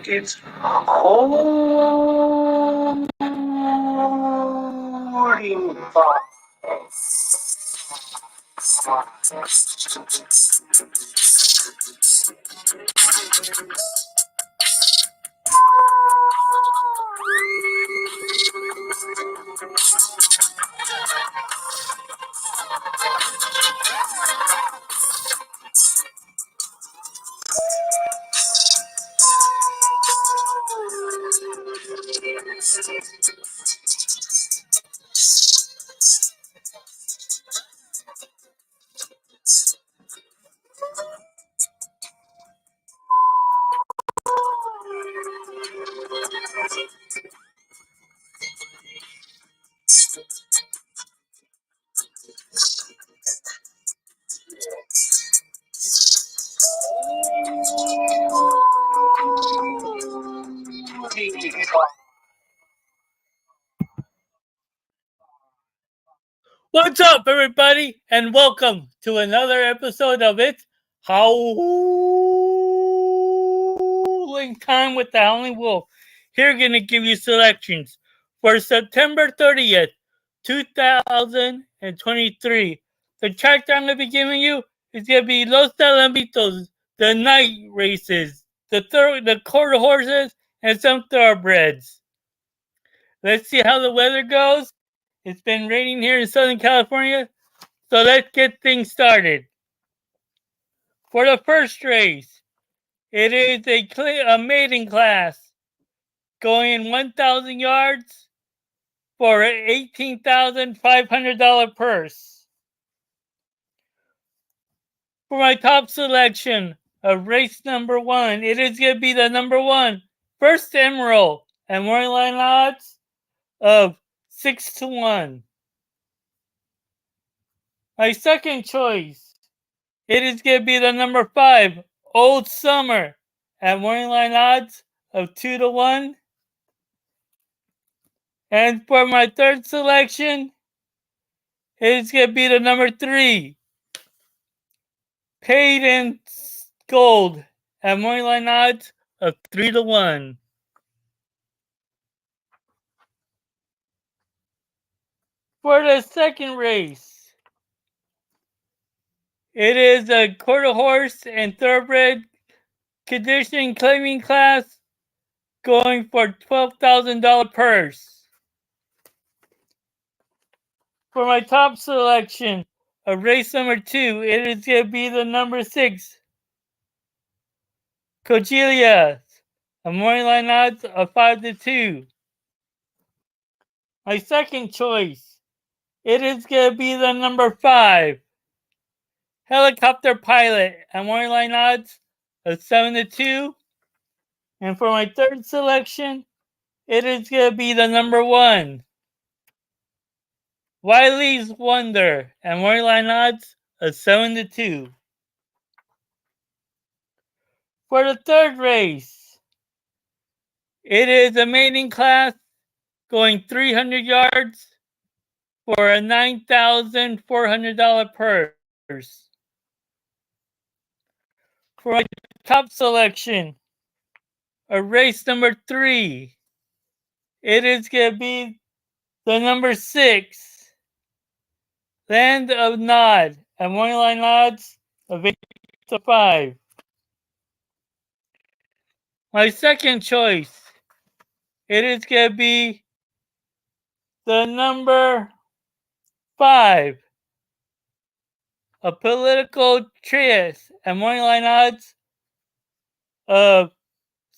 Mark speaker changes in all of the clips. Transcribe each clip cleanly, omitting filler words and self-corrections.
Speaker 1: it's holding fire.
Speaker 2: What's up, everybody, and welcome to another episode of It's Howling Time with the Howling Wolf. Here, going to give you selections for September 30th, 2023. The track that I'm going to be giving you is going to be Los Alamitos, the night races, the quarter horses, and some thoroughbreds. Let's see how the weather goes. It's been raining here in Southern California, so let's get things started. For the first race, it is a maiden class going 1,000 yards for an $18,500 purse. For my top selection of race number 1, it is going to be the number 1 First Emerald and morning line odds of 6-1. My second choice, it is going to be the number 5 Old Summer at morning line odds of 2-1. And for my third selection, it's going to be the number 3 Paid in Gold at morning line odds of 3-1. For the second race, it is a quarter horse and thoroughbred conditioning claiming class going for $12,000 purse. For my top selection of race number 2, it is going to be the number 6 Cochilia, a morning line odds of 5-2. My second choice, it is going to be the number 5 Helicopter Pilot, a morning line odds of 7-2. And for my third selection, it is going to be the number 1 Wiley's Wonder, and morning line odds of 7-2. For the third race, it is a maiden class going 300 yards for a $9,400 purse. For my top selection, a race number 3, it is going to be the number 6 Land of Nod, and morning line odds of 8-5. My second choice, it is going to be the number 5, a political trias, and morning line odds of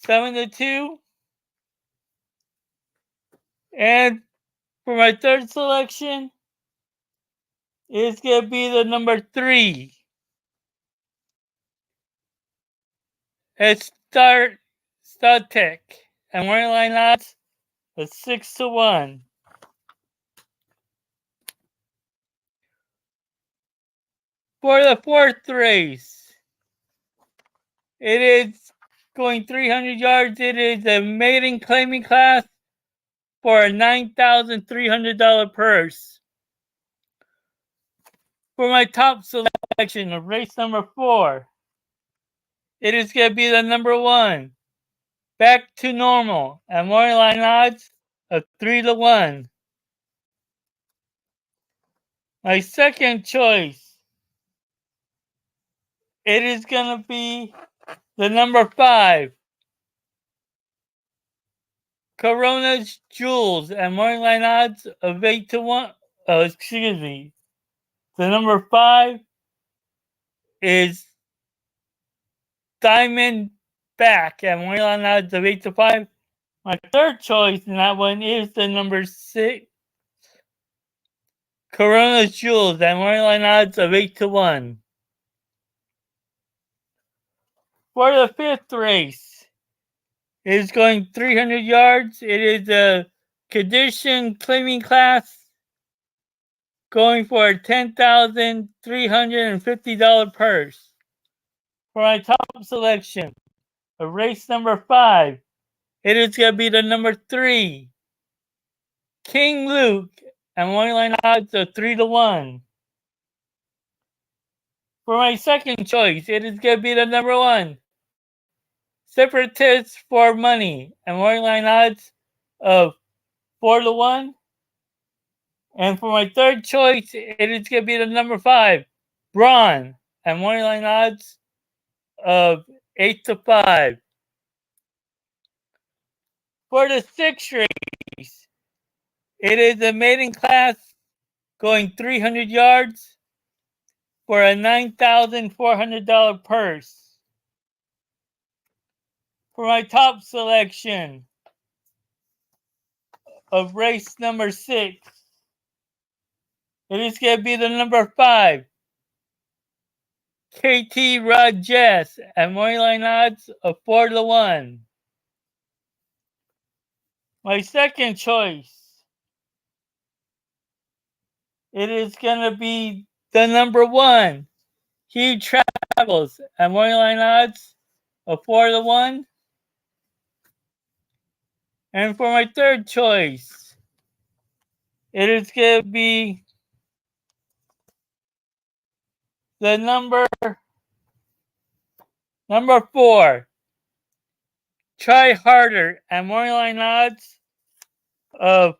Speaker 2: 7-2. And for my third selection, it's going to be the number 3, it's Star Tech, and morning line odds of 6-1. For the fourth race, it is going 300 yards. It is a maiden claiming class for a $9,300 purse. For my top selection of race number 4, it is going to be the number 1 Back to Normal at moneyline odds of 3-1. My second choice, it is going to be the number 5, Corona's Jewels at moneyline odds of 8-1. Oh, excuse me. The number 5 is Diamond Back at moneyline odds of 8-5. My third choice in that one is the number 6, Corona's Jewels at moneyline odds of 8-1. For the fifth race, it is going 300 yards. It is a condition claiming class going for a $10,350 purse. For my top selection of race number 5, it is going to be the number 3, King Luke, and moneyline odds of 3-1. For my second choice, it is going to be the number 1, Separatists for Money, and moneyline odds of 4-1. And for my third choice, it is going to be the number 5, Braun, and moneyline odds of 8-5. For the sixth race, it is a maiden class going 300 yards for a $9,400 purse. For my top selection of race number 6, it is going to be the number 5, KT Rod Jess, at moneyline odds of 4-1. My second choice, it is going to be the number 1, He Travels, at moneyline odds of 4-1. And for my third choice, it is going to be the number 4, Try Harder, at moneyline odds of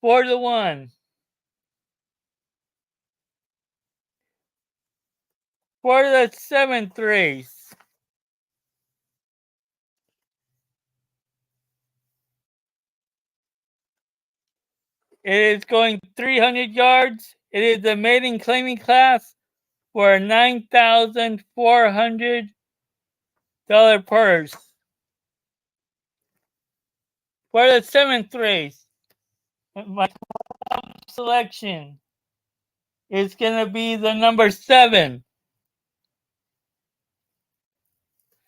Speaker 2: 4-1. For the seventh race, it is going 300 yards. It is the maiden claiming class for a $9,400 purse. For the seventh race, my top selection is going to be the number 7,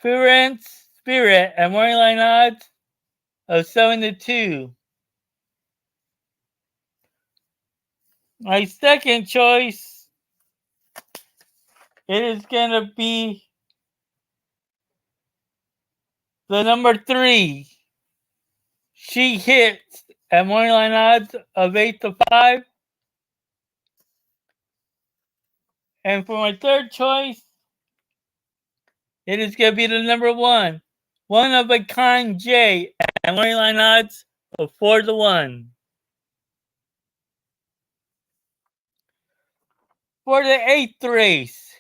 Speaker 2: Firenze Spirit, at moneyline odds of 7-2. My second choice, it is going to be the number 3, She Hits, at moneyline odds of 8-5. And for my third choice, it is going to be the number 1, One of a Kind J, at moneyline odds of 4-1. For the eighth race,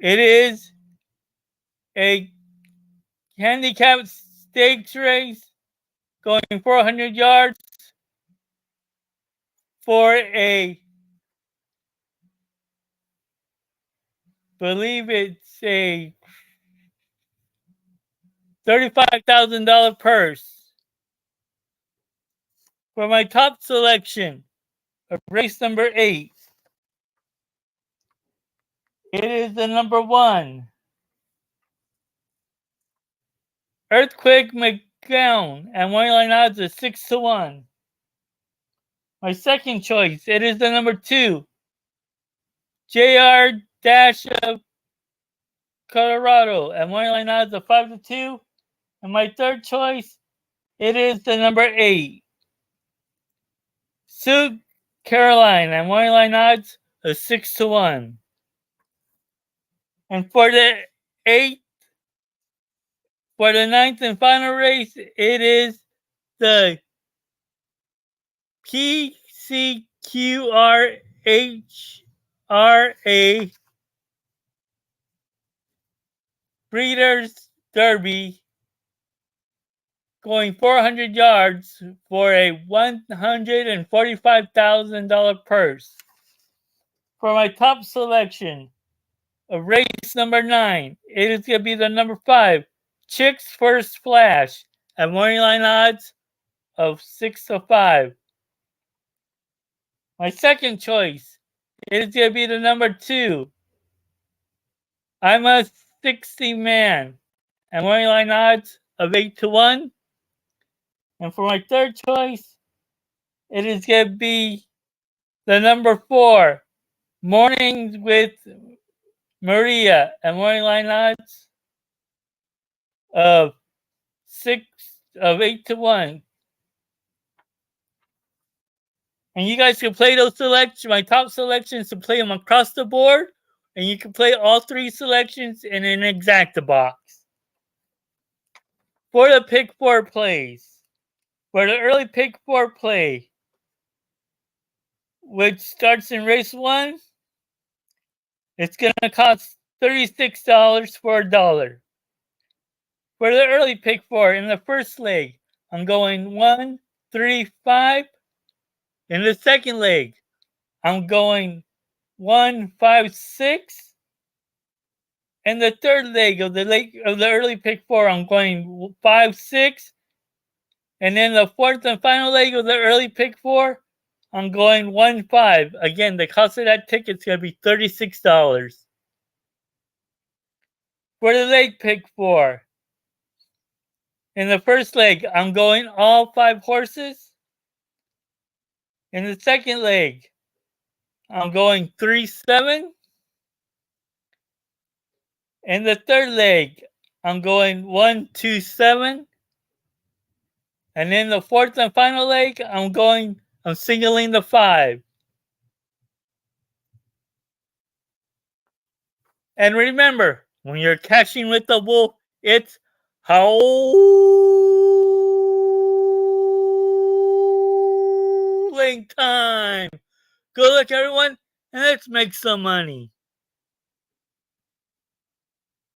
Speaker 2: it is a handicap stakes race going 400 yards for a, believe it's a $35,000 purse. For my top selection of race number 8, it is the number 1, Earthquake McGowan, and moneyline odds of 6-1. My second choice, it is the number 2, JR Dash of Colorado, and moneyline odds of 5-2. And my third choice, it is the number 8, Sue Caroline, and moneyline odds of 6-1. And for the 8th. For the 9th and final race, it is the PCQRHRA Breeders' Derby, going 400 yards for a $145,000 purse. For my top selection of race number 9, it is going to be the number 5, Chick's First Flash, at morning line odds of 6-5. My second choice is going to be the number 2, I'm a 60 Man, at morning line odds of 8-1. And for my third choice, it is going to be the number 4, Mornings with Maria, at morning line odds of 8-1. And you guys can play those selections. My top selections to play them across the board, and you can play all 3 selections in an exacta box. For the pick 4 plays, for the early pick 4 play, which starts in race 1, it's going to cost $36 for $1. For the early pick 4 in the first leg, I'm going 1, 3, 5. In the second leg, I'm going 1, 5, 6. And the third leg of the early pick 4, I'm going 5, 6. And then the fourth and final leg of the early pick 4, I'm going 1, 5. Again, the cost of that ticket's going to be $36. For the leg pick 4, in the first leg, I'm going all 5 horses. In the second leg, I'm going 3, 7. In the third leg, I'm going 1, 2, 7. And in the fourth and final leg, I'm singling the 5. And remember, when you're cashing with the wolf, it's howling time. Good luck, everyone, and let's make some money.